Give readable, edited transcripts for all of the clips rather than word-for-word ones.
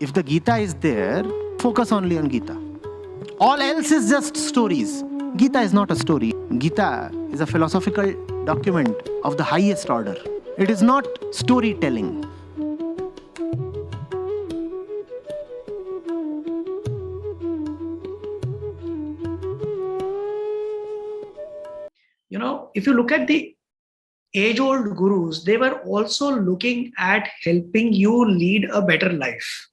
If the Gita is there, focus only on Gita. All else is just stories. Gita is not a story. Gita is a philosophical document of the highest order. It is not storytelling. If you look at the age-old gurus, they were also looking at helping you lead a better life.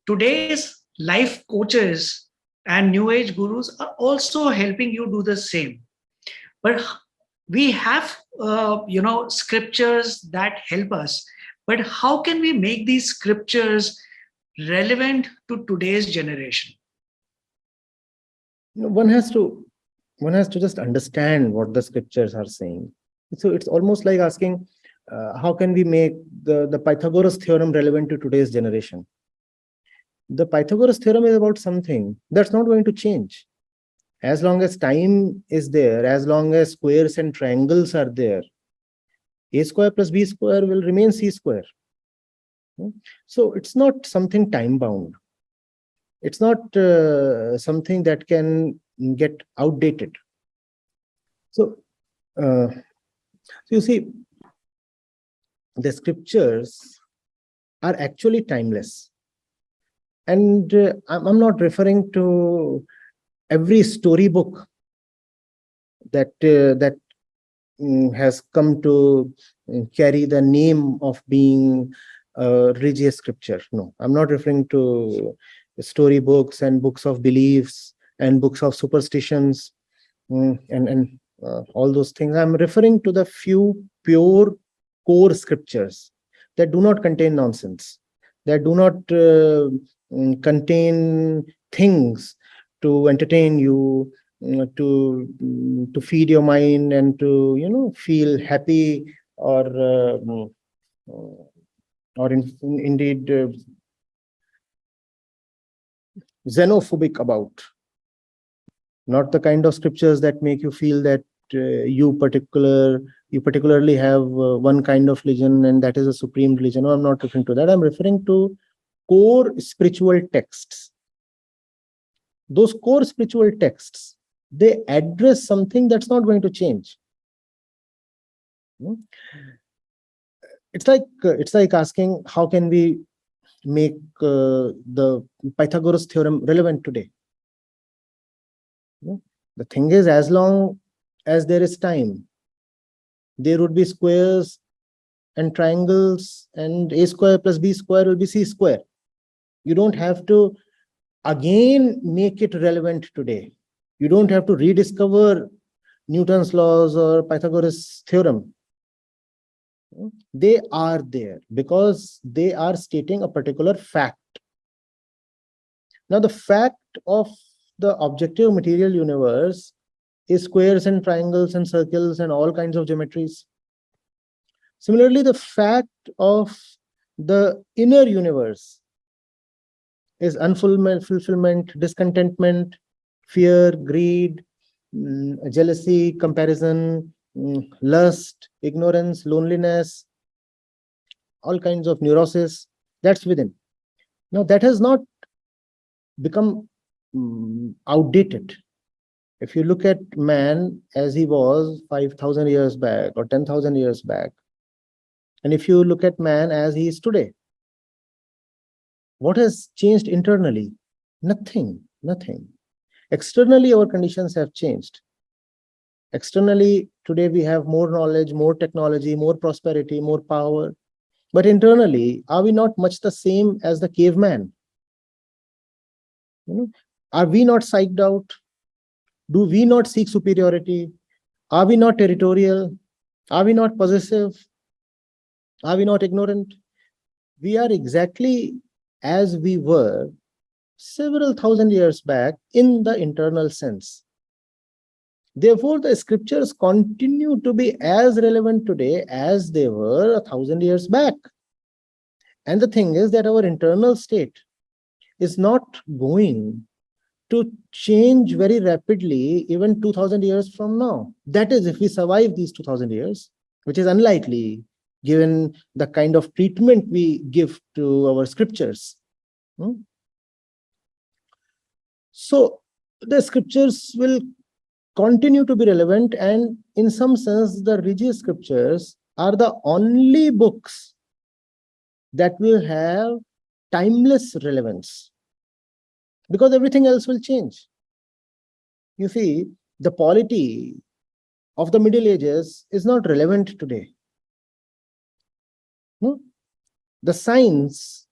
Today's life coaches and new age gurus are also helping you do the same. But we have, scriptures that help us. But how can we make these scriptures relevant to today's generation? One has to just understand what the scriptures are saying. So it's almost like asking, how can we make the Pythagoras theorem relevant to today's generation? The Pythagoras theorem is about something that's not going to change. As long as time is there, as long as squares and triangles are there, a square plus b square will remain c square. So it's not something time bound. It's not something that can get outdated. So you see, the scriptures are actually timeless. And I'm not referring to every storybook that has come to carry the name of being religious scripture. No, I'm not referring to storybooks and books of beliefs and books of superstitions and all those things. I'm referring to the few pure core scriptures that do not contain nonsense, that do not contain things to entertain you, to feed your mind and to feel happy or indeed xenophobic about. Not the kind of scriptures that make you feel that you particularly have one kind of religion and that is a supreme religion. No, I'm not referring to that. I'm referring to core spiritual texts. Those core spiritual texts, they address something that's not going to change. It's like asking, how can we make the Pythagoras theorem relevant today? The thing is, as long as there is time, there would be squares and triangles, and a square plus b square will be c square. You don't have to again make it relevant today. You don't have to rediscover Newton's laws or Pythagoras theorem. They are there because they are stating a particular fact. Now, the fact of the objective material universe is squares and triangles and circles and all kinds of geometries. Similarly, the fact of the inner universe is unfulfillment, discontentment, fear, greed, jealousy, comparison, lust, ignorance, loneliness, all kinds of neurosis. That's within. Now, that has not become outdated. If you look at man as he was 5,000 years back or 10,000 years back, and if you look at man as he is today, what has changed internally? Nothing. Externally, our conditions have changed. Externally, today we have more knowledge, more technology, more prosperity, more power. But internally, are we not much the same as the caveman? Are we not psyched out? Do we not seek superiority? Are we not territorial? Are we not possessive? Are we not ignorant? We are exactly as we were several thousand years back in the internal sense. Therefore, the scriptures continue to be as relevant today as they were 1,000 years back. And the thing is that our internal state is not going to change very rapidly even 2,000 years from now. That is, if we survive these 2,000 years, which is unlikely given the kind of treatment we give to our scriptures. So the scriptures will continue to be relevant, and in some sense, the religious scriptures are the only books that will have timeless relevance, because everything else will change. You see, the polity of the Middle Ages is not relevant today. No? The science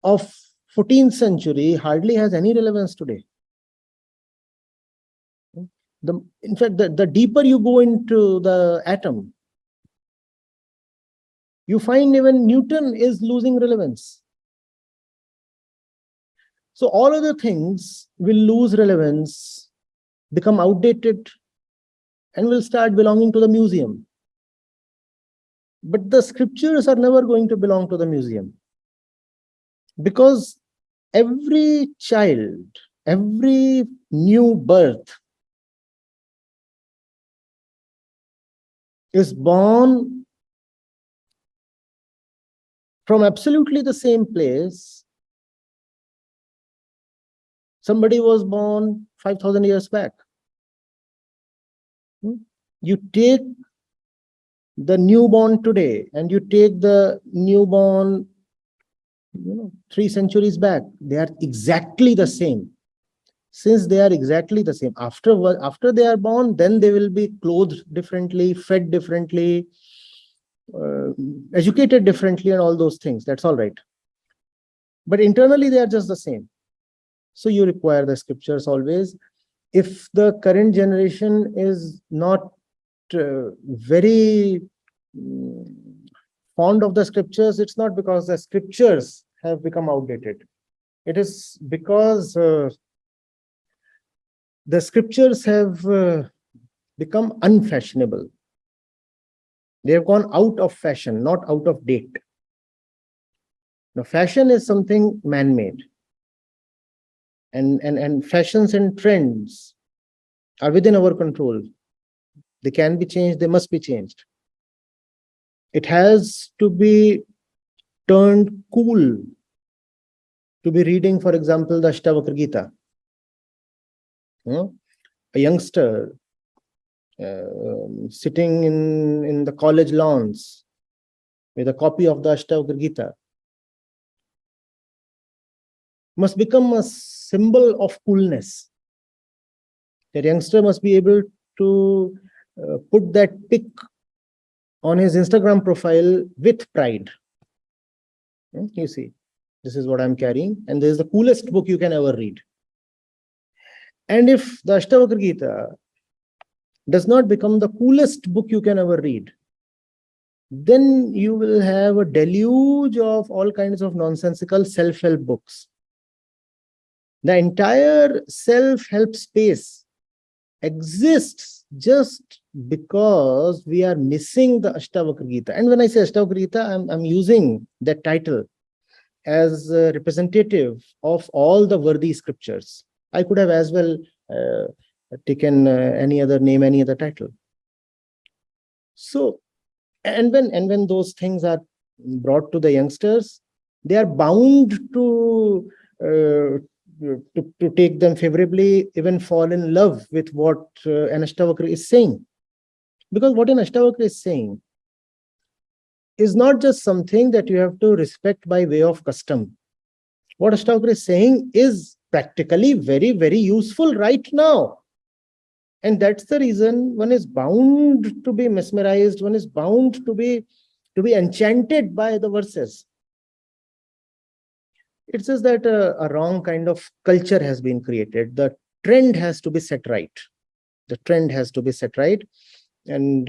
of 14th century hardly has any relevance today. In fact, the deeper you go into the atom, you find even Newton is losing relevance. So all other things will lose relevance, become outdated, and will start belonging to the museum. But the scriptures are never going to belong to the museum, because every child, every new birth is born from absolutely the same place. Somebody was born 5,000 years back. You take the newborn today and you take the newborn 3 centuries back, they are exactly the same. Since they are exactly the same, after they are born, then they will be clothed differently, fed differently, educated differently, and all those things. That's all right. But internally, they are just the same. So you require the scriptures always. If the current generation is not very fond of the scriptures, it's not because the scriptures have become outdated. It is because the scriptures have become unfashionable. They have gone out of fashion, not out of date. Now, fashion is something man-made. And fashions and trends are within our control. They can be changed, they must be changed. It has to be turned cool to be reading, for example, the Ashtavakra Gita. A youngster sitting in the college lawns with a copy of the Ashtavakra Gita must become a symbol of coolness. That youngster must be able to put that pic on his Instagram profile with pride. You see, this is what I'm carrying, and this is the coolest book you can ever read. And if the Ashtavakra Gita does not become the coolest book you can ever read, then you will have a deluge of all kinds of nonsensical self-help books. The entire self-help space exists just because we are missing the Ashtavakra Gita. And when I say Ashtavakra Gita, I'm using that title as representative of all the worthy scriptures. I could have as well taken any other name, any other title. So, and when those things are brought to the youngsters, they are bound to take them favorably, even fall in love with what an Ashtavakra is saying. Because what an Ashtavakra is saying is not just something that you have to respect by way of custom. What Ashtavakra is saying is practically very, very useful right now. And that's the reason one is bound to be mesmerized, one is bound to be enchanted by the verses. It's just that a wrong kind of culture has been created. The trend has to be set right. The trend has to be set right. And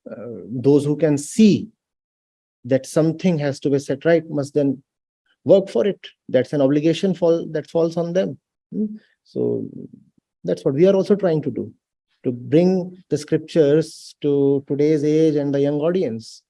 those who can see that something has to be set right must then work for it. That's an obligation that falls on them. So that's what we are also trying to do, to bring the scriptures to today's age and the young audience.